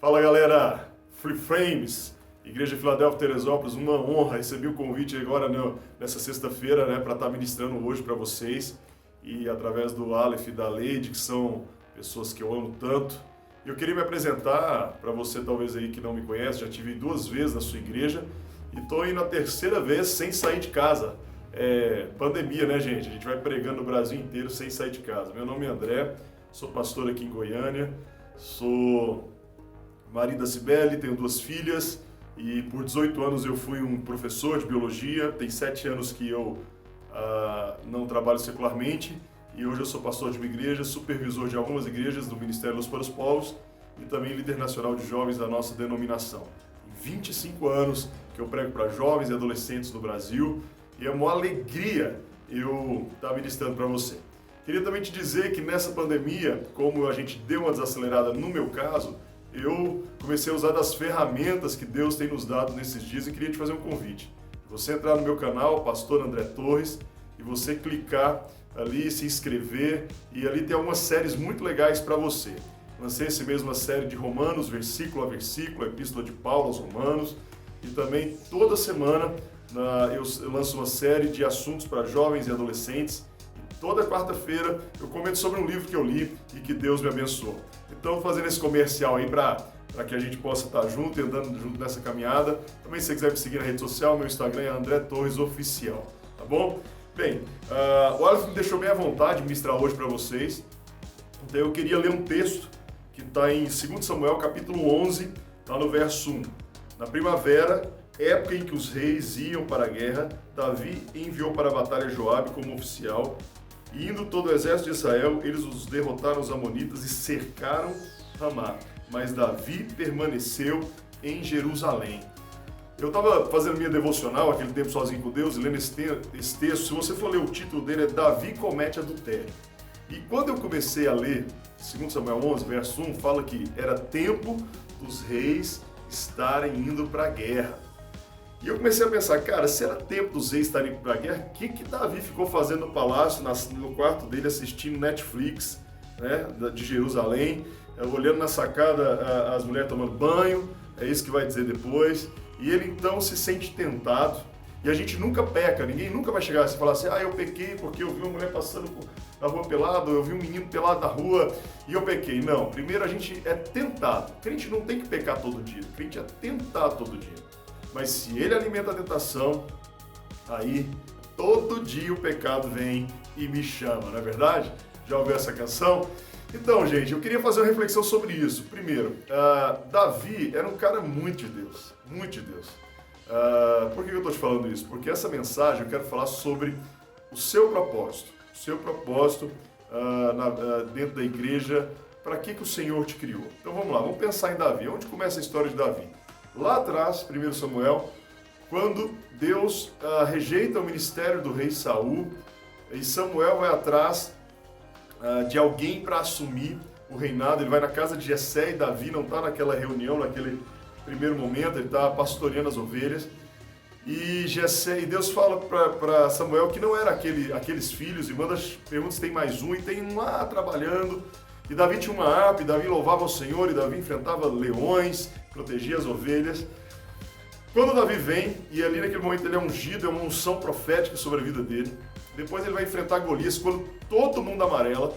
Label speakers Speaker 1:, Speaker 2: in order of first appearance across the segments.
Speaker 1: Fala galera, Free Frames, Igreja Filadélfia Teresópolis, uma honra, recebi o convite agora nessa sexta-feira, para estar ministrando hoje para vocês e através do Aleph e da Leide, que são pessoas que eu amo tanto. Eu queria me apresentar para você talvez aí que não me conhece, já tive 2 vezes na sua igreja e estou indo a 3ª vez sem sair de casa. Pandemia, né, gente? A gente vai pregando no Brasil inteiro sem sair de casa. Meu nome é André, sou pastor aqui em Goiânia, sou marido da Cibele, tenho 2 filhas e por 18 anos eu fui um professor de biologia, tem 7 anos que eu não trabalho secularmente e hoje eu sou pastor de uma igreja, supervisor de algumas igrejas do Ministério Luz para os Povos e também líder nacional de jovens da nossa denominação. 25 anos que eu prego para jovens e adolescentes no Brasil e é uma alegria eu estar ministrando para você. Queria também te dizer que nessa pandemia, como a gente deu uma desacelerada no meu caso, eu comecei a usar das ferramentas que Deus tem nos dado nesses dias e queria te fazer um convite. Você entrar no meu canal, Pastor André Torres, e você clicar ali, se inscrever, e ali tem algumas séries muito legais para você. Lancei esse mesmo série de Romanos, versículo a versículo, a Epístola de Paulo aos Romanos, e também toda semana eu lanço uma série de assuntos para jovens e adolescentes. Toda quarta-feira eu comento sobre um livro que eu li e que Deus me abençoou. Então, fazendo esse comercial aí para que a gente possa estar junto e andando junto nessa caminhada. Também, se você quiser me seguir na rede social, meu Instagram é André Torres Oficial, tá bom? Bem, o Aleph me deixou bem à vontade de ministrar hoje para vocês. Então, eu queria ler um texto que está em 2 Samuel, capítulo 11, está no verso 1. Na primavera, época em que os reis iam para a guerra, Davi enviou para a batalha Joabe como oficial. E indo todo o exército de Israel, eles os derrotaram os amonitas e cercaram Ramá. Mas Davi permaneceu em Jerusalém. Eu estava fazendo minha devocional, aquele tempo sozinho com Deus, e lendo esse texto. Se você for ler o título dele, é Davi comete adultério. E quando eu comecei a ler 2 Samuel 11, verso 1, fala que era tempo dos reis estarem indo para a guerra. E eu comecei a pensar, cara, se era tempo dos reis estarem para a guerra, o que Davi ficou fazendo no palácio, no quarto dele, assistindo Netflix, né, de Jerusalém, olhando na sacada as mulheres tomando banho, é isso que vai dizer depois, e ele então se sente tentado, e a gente nunca peca, ninguém nunca vai chegar assim e falar assim, eu pequei porque eu vi uma mulher passando na rua pelado, eu vi um menino pelado na rua e eu pequei. Não, primeiro a gente é tentado, o crente não tem que pecar todo dia, o crente é tentado todo dia. Mas se ele alimenta a tentação, aí todo dia o pecado vem e me chama, não é verdade? Já ouviu essa canção? Então, gente, eu queria fazer uma reflexão sobre isso. Primeiro, Davi era um cara muito de Deus, muito de Deus. Por que eu estou te falando isso? Porque essa mensagem eu quero falar sobre o seu propósito. O seu propósito dentro da igreja, para que o Senhor te criou. Então vamos lá, vamos pensar em Davi. Onde começa a história de Davi? Lá atrás, 1 Samuel, quando Deus rejeita o ministério do rei Saul, e Samuel vai atrás de alguém para assumir o reinado. Ele vai na casa de Jessé e Davi não está naquela reunião, naquele primeiro momento, ele está pastoreando as ovelhas. E Deus fala para Samuel que não era aqueles filhos, e pergunta se tem mais um, e tem um lá trabalhando. E Davi tinha uma harpa, e Davi louvava o Senhor, e Davi enfrentava leões, protegia as ovelhas. Quando Davi vem, e ali naquele momento ele é ungido, é uma unção profética sobre a vida dele. Depois ele vai enfrentar Golias, quando todo mundo amarela,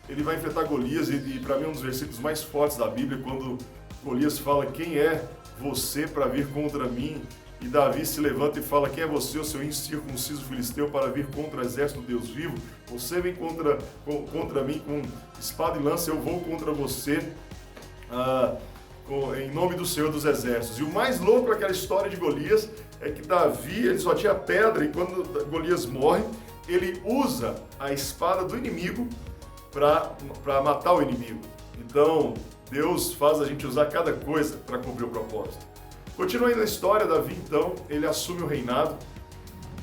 Speaker 1: ele vai enfrentar Golias, e para mim é um dos versículos mais fortes da Bíblia, quando Golias fala, quem é você para vir contra mim? E Davi se levanta e fala, quem é você, o seu incircunciso filisteu, para vir contra o exército do Deus vivo? Você vem contra mim com espada e lança, eu vou contra você em nome do Senhor dos Exércitos. E o mais louco daquela história de Golias é que Davi, ele só tinha pedra, e quando Golias morre, ele usa a espada do inimigo para matar o inimigo. Então, Deus faz a gente usar cada coisa para cumprir o propósito. Continuando a história, Davi, então, ele assume o reinado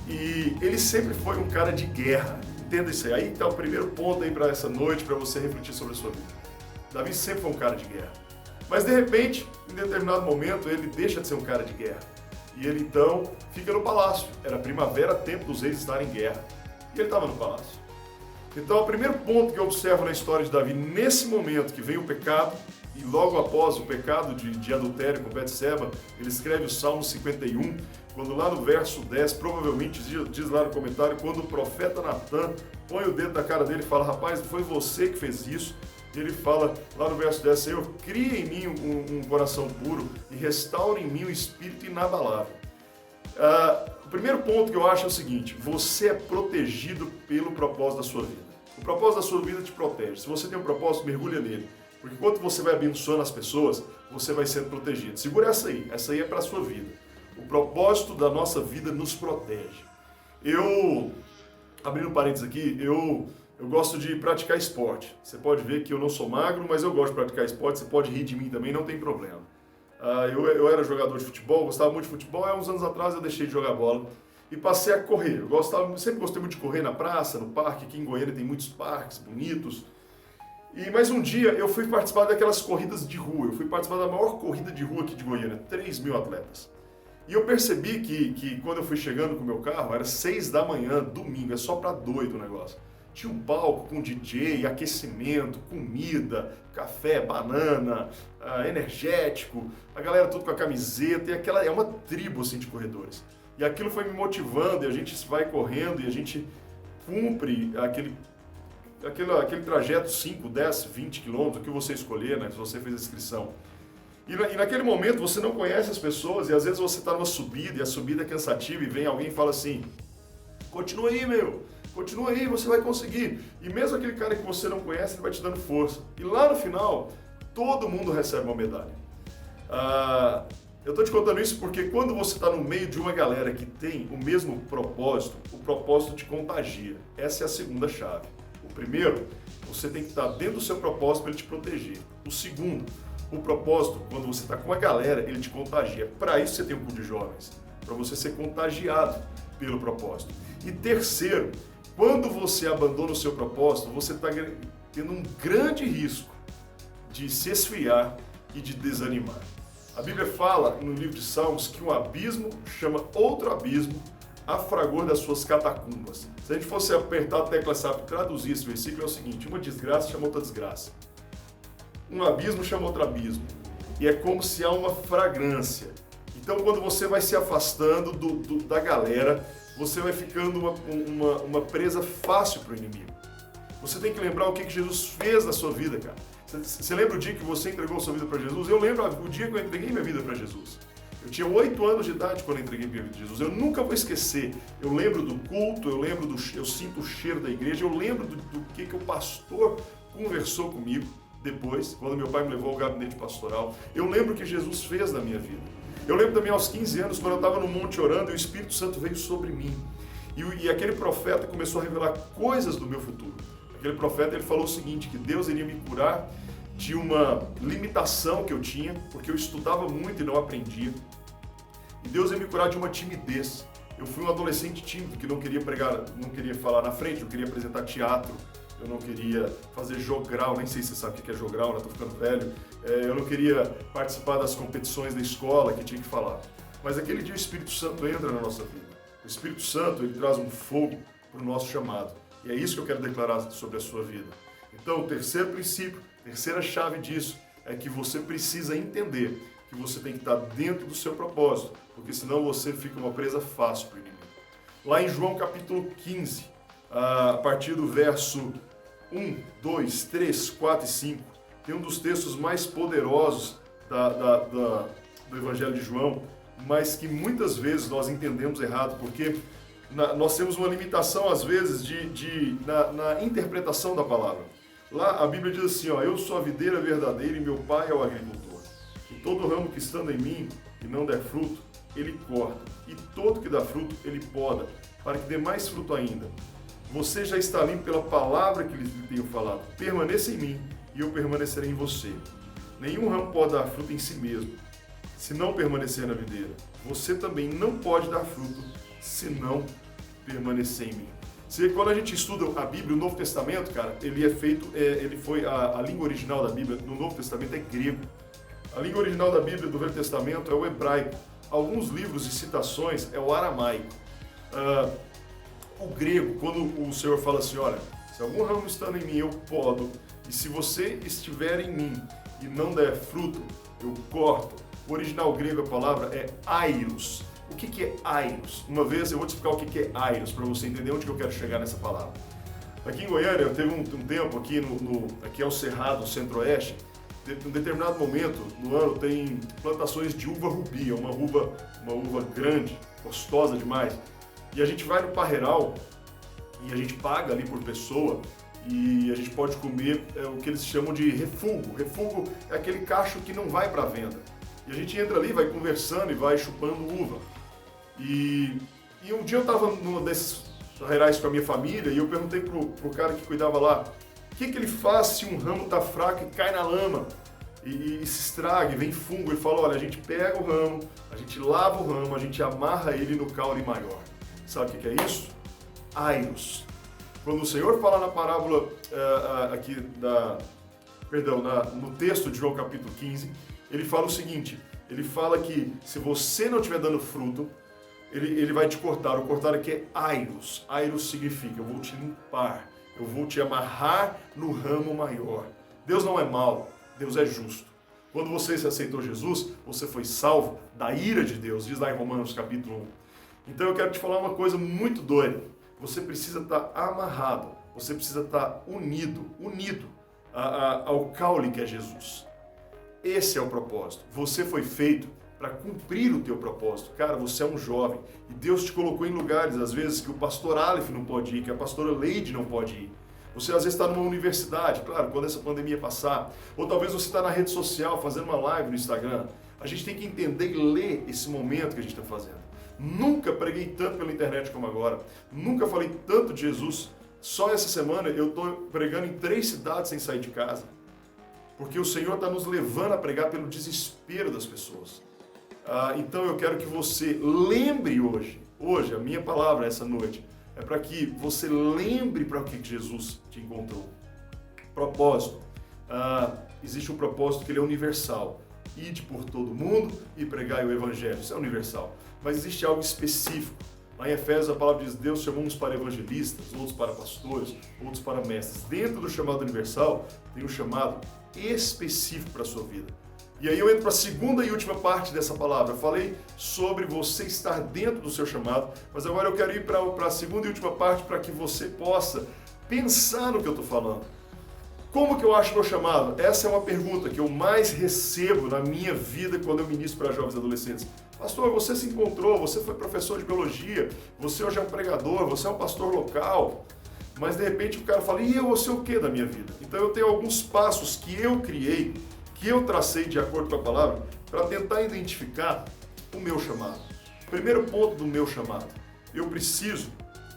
Speaker 1: e ele sempre foi um cara de guerra. Entenda isso aí. Aí está o primeiro ponto aí para essa noite, para você refletir sobre a sua vida. Davi sempre foi um cara de guerra. Mas, de repente, em determinado momento, ele deixa de ser um cara de guerra. E ele, então, fica no palácio. Era primavera, tempo dos reis estarem em guerra. E ele estava no palácio. Então, o primeiro ponto que eu observo na história de Davi, nesse momento que vem o pecado, e logo após o pecado de adultério com Betseba, ele escreve o Salmo 51, quando lá no verso 10, provavelmente diz lá no comentário, quando o profeta Natan põe o dedo na cara dele e fala, rapaz, foi você que fez isso. Ele fala lá no verso 10, Senhor, cria em mim um coração puro e restaure em mim um espírito inabalável. O primeiro ponto que eu acho é o seguinte, você é protegido pelo propósito da sua vida. O propósito da sua vida te protege. Se você tem um propósito, mergulha nele. Porque enquanto você vai abençoando as pessoas, você vai sendo protegido. Segura essa aí é para a sua vida. O propósito da nossa vida nos protege. Abrindo parênteses aqui, eu gosto de praticar esporte. Você pode ver que eu não sou magro, mas eu gosto de praticar esporte. Você pode rir de mim também, não tem problema. Eu era jogador de futebol, gostava muito de futebol. Há uns anos atrás eu deixei de jogar bola e passei a correr. Sempre gostei muito de correr na praça, no parque. Aqui em Goiânia tem muitos parques bonitos. Mas um dia eu fui participar daquelas corridas de rua. Eu fui participar da maior corrida de rua aqui de Goiânia, 3.000 atletas. E eu percebi que quando eu fui chegando com o meu carro, era 6 da manhã, domingo, é só pra doido o negócio. Tinha um palco com DJ, aquecimento, comida, café, banana, energético, a galera tudo com a camiseta, e é uma tribo assim de corredores. E aquilo foi me motivando, e a gente vai correndo, e a gente cumpre aquele trajeto 5, 10, 20 quilômetros, o que você escolher, né, se você fez a inscrição. E naquele momento você não conhece as pessoas, e às vezes você está numa subida, e a subida é cansativa, e vem alguém e fala assim, continua aí, meu. Continua aí, você vai conseguir. E mesmo aquele cara que você não conhece, ele vai te dando força. E lá no final, todo mundo recebe uma medalha. Eu estou te contando isso porque quando você está no meio de uma galera que tem o mesmo propósito, o propósito te contagia. Essa é a segunda chave. O primeiro, você tem que estar dentro do seu propósito para ele te proteger. O segundo, o propósito, quando você está com a galera, ele te contagia. Para isso você tem um clube de jovens, para você ser contagiado pelo propósito. E terceiro, quando você abandona o seu propósito, você está tendo um grande risco de se esfriar e de desanimar. A Bíblia fala no livro de Salmos que um abismo chama outro abismo a fragor das suas catacumbas. Se a gente fosse apertar a tecla SAP e traduzir esse versículo, é o seguinte, uma desgraça chama outra desgraça. Um abismo chama outro abismo. E é como se há uma fragrância. Então, quando você vai se afastando da galera, você vai ficando uma presa fácil para o inimigo. Você tem que lembrar o que Jesus fez na sua vida, cara. Você lembra o dia que você entregou sua vida para Jesus? Eu lembro o dia que eu entreguei minha vida para Jesus. Eu tinha 8 anos de idade quando eu entreguei minha vida para Jesus. Eu nunca vou esquecer. Eu lembro do culto, eu sinto o cheiro da igreja, eu lembro do que o pastor conversou comigo depois, quando meu pai me levou ao gabinete pastoral. Eu lembro o que Jesus fez na minha vida. Eu lembro também aos 15 anos, quando eu estava no monte orando, e o Espírito Santo veio sobre mim. E aquele profeta começou a revelar coisas do meu futuro. Aquele profeta, ele falou o seguinte, que Deus iria me curar de uma limitação que eu tinha, porque eu estudava muito e não aprendia. E Deus ia me curar de uma timidez. Eu fui um adolescente tímido que não queria pregar, não queria falar na frente, não queria apresentar teatro, eu não queria fazer jogral, nem sei se você sabe o que é jogral, né? Estou ficando velho. Eu não queria participar das competições da escola que tinha que falar. Mas aquele dia o Espírito Santo entra na nossa vida. O Espírito Santo, ele traz um fogo para o nosso chamado. E é isso que eu quero declarar sobre a sua vida. Então, o terceiro princípio, terceira chave disso, é que você precisa entender que você tem que estar dentro do seu propósito, porque senão você fica uma presa fácil para o inimigo. Lá em João capítulo 15, a partir do verso 1, 2, 3, 4 e 5, tem um dos textos mais poderosos do Evangelho de João, mas que muitas vezes nós entendemos errado, porque nós temos uma limitação, às vezes, na interpretação da palavra. Lá a Bíblia diz assim, ó, eu sou a videira verdadeira e meu pai é o agricultor. E todo ramo que estando em mim e não der fruto, ele corta. E todo que dá fruto, ele poda, para que dê mais fruto ainda. Você já está limpo pela palavra que lhes tenho falado. Permaneça em mim e eu permanecerei em você. Nenhum ramo pode dar fruto em si mesmo, se não permanecer na videira. Você também não pode dar fruto, se não permanecer em mim. Quando a gente estuda a Bíblia, o Novo Testamento, cara, ele é feito, a língua original da Bíblia no Novo Testamento é grego. A língua original da Bíblia do Velho Testamento é o hebraico. Alguns livros e citações é o aramaico. O grego, quando o Senhor fala assim, olha, se algum ramo estando em mim, eu podo, e se você estiver em mim e não der fruto, eu corto. O original grego, a palavra é airos. O que é airos? Uma vez eu vou te explicar o que é airos, para você entender onde que eu quero chegar nessa palavra. Aqui em Goiânia, eu teve um tempo, aqui é o Cerrado, Centro-Oeste, em um determinado momento no ano tem plantações de uva rubi, é uma uva grande, gostosa demais. E a gente vai no parreiral e a gente paga ali por pessoa e a gente pode comer o que eles chamam de refúgio. Refúgio é aquele cacho que não vai para venda. E a gente entra ali, vai conversando e vai chupando uva. E um dia eu estava num desses parreirais com a minha família e eu perguntei pro cara que cuidava lá, o que ele faz se um ramo está fraco e cai na lama e se estraga e vem fungo? Ele falou, olha, a gente pega o ramo, a gente lava o ramo, a gente amarra ele no caule maior. Sabe o que é isso? Airos. Quando o Senhor fala na parábola no texto de João capítulo 15, ele fala o seguinte, ele fala que se você não estiver dando fruto, ele vai te cortar. O cortar aqui é airos. Airos significa, eu vou te limpar, eu vou te amarrar no ramo maior. Deus não é mau, Deus é justo. Quando você aceitou Jesus, você foi salvo da ira de Deus, diz lá em Romanos capítulo 1. Então eu quero te falar uma coisa muito doida. Você precisa estar amarrado, você precisa estar unido ao caule que é Jesus. Esse é o propósito. Você foi feito para cumprir o teu propósito. Cara, você é um jovem e Deus te colocou em lugares, às vezes, que o pastor Aleph não pode ir, que a pastora Leide não pode ir. Você às vezes está numa universidade, claro, quando essa pandemia passar, ou talvez você está na rede social fazendo uma live no Instagram. A gente tem que entender e ler esse momento que a gente está fazendo. Nunca preguei tanto pela internet como agora, nunca falei tanto de Jesus. Só essa semana eu estou pregando em 3 cidades sem sair de casa, porque o Senhor está nos levando a pregar pelo desespero das pessoas. Então eu quero que você lembre hoje, a minha palavra essa noite, é para que você lembre para o que Jesus te encontrou. Propósito. Existe um propósito que ele é universal. Ide por todo mundo e pregai o Evangelho. Isso é universal. Mas existe algo específico. Lá em Efésios a palavra diz, Deus chamou uns para evangelistas, outros para pastores, outros para mestres. Dentro do chamado universal, tem um chamado específico para a sua vida. E aí eu entro para a segunda e última parte dessa palavra. Eu falei sobre você estar dentro do seu chamado, mas agora eu quero ir para a segunda e última parte para que você possa pensar no que eu estou falando. Como que eu acho meu chamado? Essa é uma pergunta que eu mais recebo na minha vida quando eu ministro para jovens e adolescentes. Pastor, você se encontrou, você foi professor de biologia, você hoje é um pregador, você é um pastor local, mas de repente o cara fala, e eu vou ser o que da minha vida? Então eu tenho alguns passos que eu criei, que eu tracei de acordo com a palavra, para tentar identificar o meu chamado. Primeiro ponto do meu chamado, eu preciso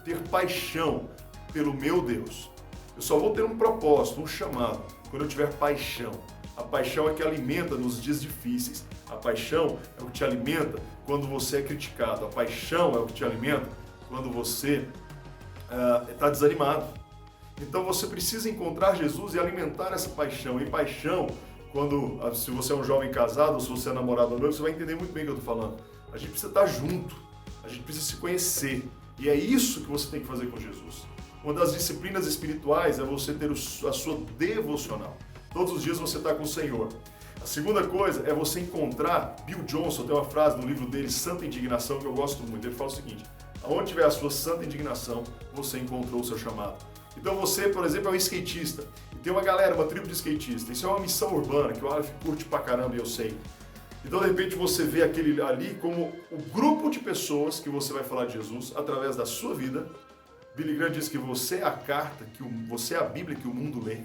Speaker 1: ter paixão pelo meu Deus. Eu só vou ter um propósito, um chamado, quando eu tiver paixão. A paixão é que alimenta nos dias difíceis. A paixão é o que te alimenta quando você é criticado. A paixão é o que te alimenta quando você está desanimado. Então você precisa encontrar Jesus e alimentar essa paixão. E paixão, se você é um jovem casado ou se você é namorado ou noivo, você vai entender muito bem o que eu estou falando. A gente precisa estar junto, a gente precisa se conhecer. E é isso que você tem que fazer com Jesus. Uma das disciplinas espirituais é você ter a sua devocional. Todos os dias você está com o Senhor. A segunda coisa é você encontrar, Bill Johnson tem uma frase no livro dele, Santa Indignação, que eu gosto muito. Ele fala o seguinte, aonde tiver a sua santa indignação, você encontrou o seu chamado. Então você, por exemplo, é um skatista, e tem uma galera, uma tribo de skatistas. Isso é uma missão urbana, que o Aleph curte pra caramba, e eu sei. Então, de repente, você vê aquele ali como o grupo de pessoas que você vai falar de Jesus através da sua vida. Billy Graham diz que você é a carta, você é a Bíblia que o mundo lê.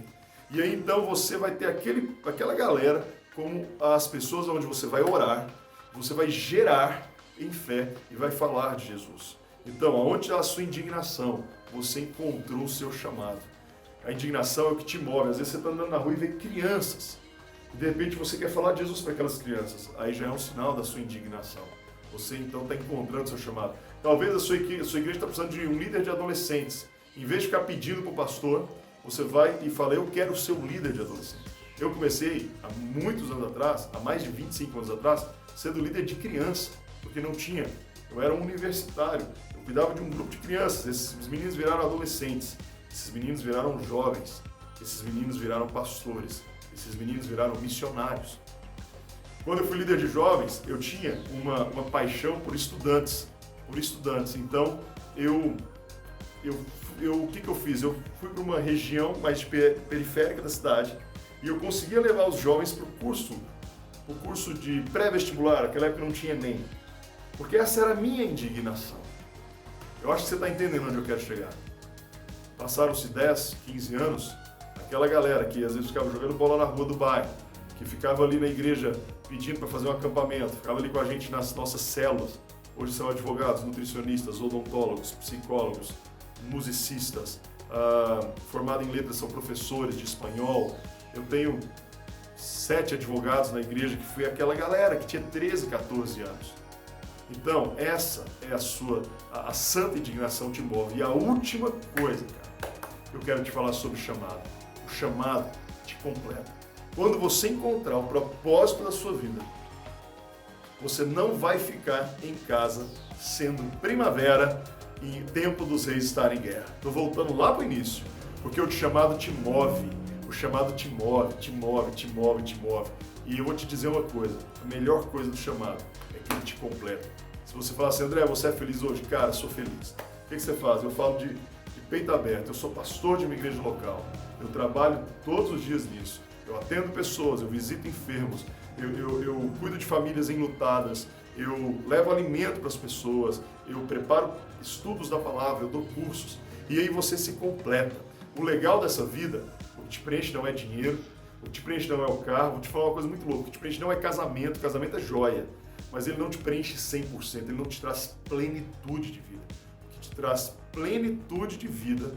Speaker 1: E aí, então, você vai ter aquela galera como as pessoas onde você vai orar, você vai gerar em fé e vai falar de Jesus. Então, aonde está a sua indignação, você encontrou o seu chamado. A indignação é o que te move. Às vezes você está andando na rua e vê crianças. E de repente você quer falar de Jesus para aquelas crianças. Aí já é um sinal da sua indignação. Você então está encontrando o seu chamado. Talvez a sua igreja está precisando de um líder de adolescentes. Em vez de ficar pedindo para o pastor, você vai e fala, eu quero ser um líder de adolescentes. Eu comecei há muitos anos atrás, há mais de 25 anos atrás, sendo líder de criança, porque não tinha. Eu era um universitário, eu cuidava de um grupo de crianças. Esses meninos viraram adolescentes, esses meninos viraram jovens, esses meninos viraram pastores, Esses meninos viraram missionários. Quando eu fui líder de jovens, eu tinha uma paixão por estudantes. Então, o que eu fiz? Eu fui para uma região mais periférica da cidade e eu conseguia levar os jovens para o curso de pré-vestibular, naquela época não tinha Enem. Porque essa era a minha indignação. Eu acho que você está entendendo onde eu quero chegar. Passaram-se 10, 15 anos, aquela galera que às vezes ficava jogando bola na rua do bairro, que ficava ali na igreja pedindo para fazer um acampamento, ficava ali com a gente nas nossas células. Hoje são advogados, nutricionistas, odontólogos, psicólogos, musicistas, formados em letras, são professores de espanhol. Eu tenho 7 advogados na igreja que foi aquela galera que tinha 13, 14 anos. Então, essa é a santa indignação te move. E a última coisa, cara, eu quero te falar sobre o chamado. O chamado te completa. Quando você encontrar o propósito da sua vida, você não vai ficar em casa sendo primavera e tempo dos reis estar em guerra. Estou voltando lá para o início, porque o chamado te move. O chamado te move, te move, te move, te move. E eu vou te dizer uma coisa, a melhor coisa do chamado é que ele te completa. Se você falar assim, André, você é feliz hoje? Cara, sou feliz. O que você faz? Eu falo de peito aberto, eu sou pastor de uma igreja local. Eu trabalho todos os dias nisso. Eu atendo pessoas, eu visito enfermos, eu cuido de famílias enlutadas, eu levo alimento para as pessoas, eu preparo estudos da palavra, eu dou cursos. E aí você se completa. O legal dessa vida, o que te preenche não é dinheiro, o que te preenche não é o carro, vou te falar uma coisa muito louca, o que te preenche não é casamento é joia, mas ele não te preenche 100%, ele não te traz plenitude de vida. O que te traz plenitude de vida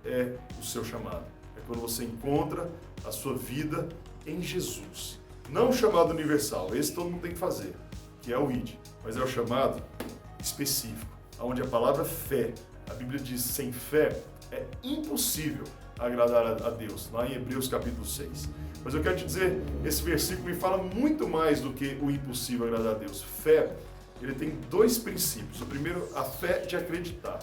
Speaker 1: é o seu chamado. É quando você encontra a sua vida em Jesus. Não o chamado universal, esse todo mundo tem que fazer, que é o ID, mas é o chamado específico, onde a palavra fé, a Bíblia diz, sem fé é impossível agradar a Deus, lá em Hebreus capítulo 6. Mas eu quero te dizer, esse versículo me fala muito mais do que o impossível agradar a Deus. Fé, ele tem 2 princípios. O primeiro, a fé de acreditar.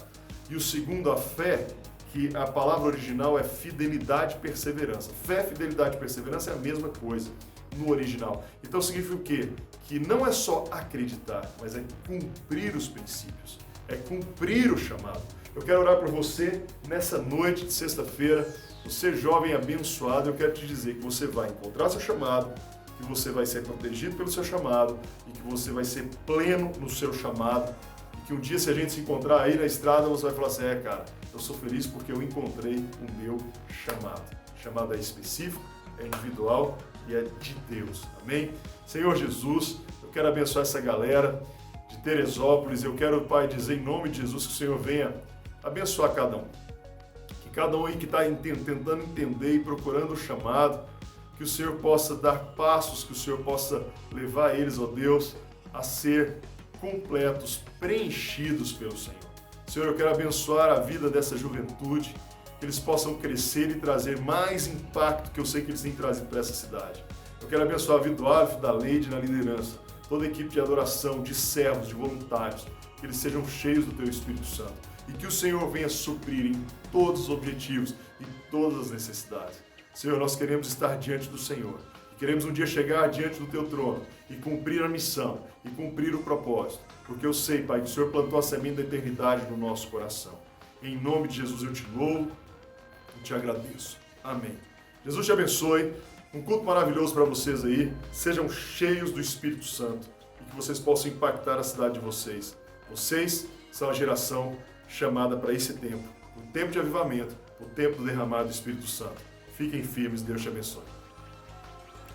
Speaker 1: E o segundo, a fé, que a palavra original é fidelidade e perseverança. Fé, fidelidade e perseverança é a mesma coisa no original. Então significa o quê? Que não é só acreditar, mas é cumprir os princípios. É cumprir o chamado. Eu quero orar por você nessa noite de sexta-feira. Você jovem abençoado, eu quero te dizer que você vai encontrar seu chamado, que você vai ser protegido pelo seu chamado e que você vai ser pleno no seu chamado. E que um dia, se a gente se encontrar aí na estrada, você vai falar assim, cara, eu sou feliz porque eu encontrei o meu chamado. O chamado é específico, é individual e é de Deus. Amém? Senhor Jesus, eu quero abençoar essa galera de Teresópolis. Eu quero, Pai, dizer em nome de Jesus que o Senhor venha abençoar cada um. Que cada um aí que está tentando entender e procurando o chamado, que o Senhor possa dar passos, que o Senhor possa levar eles, ó Deus, a ser completos, preenchidos pelo Senhor. Senhor, eu quero abençoar a vida dessa juventude, que eles possam crescer e trazer mais impacto que eu sei que eles têm trazido para essa cidade. Eu quero abençoar a vida do Aleph, da Leide na liderança, toda a equipe de adoração, de servos, de voluntários, que eles sejam cheios do Teu Espírito Santo e que o Senhor venha suprir em todos os objetivos e todas as necessidades. Senhor, nós queremos estar diante do Senhor e queremos um dia chegar diante do Teu trono e cumprir a missão e cumprir o propósito, porque eu sei, Pai, que o Senhor plantou a semente da eternidade no nosso coração. Em nome de Jesus eu te louvo e te agradeço. Amém. Jesus te abençoe. Um culto maravilhoso para vocês aí. Sejam cheios do Espírito Santo e que vocês possam impactar a cidade de vocês. Vocês são a geração chamada para esse tempo. O tempo de avivamento, o tempo do derramar do Espírito Santo. Fiquem firmes, Deus te abençoe.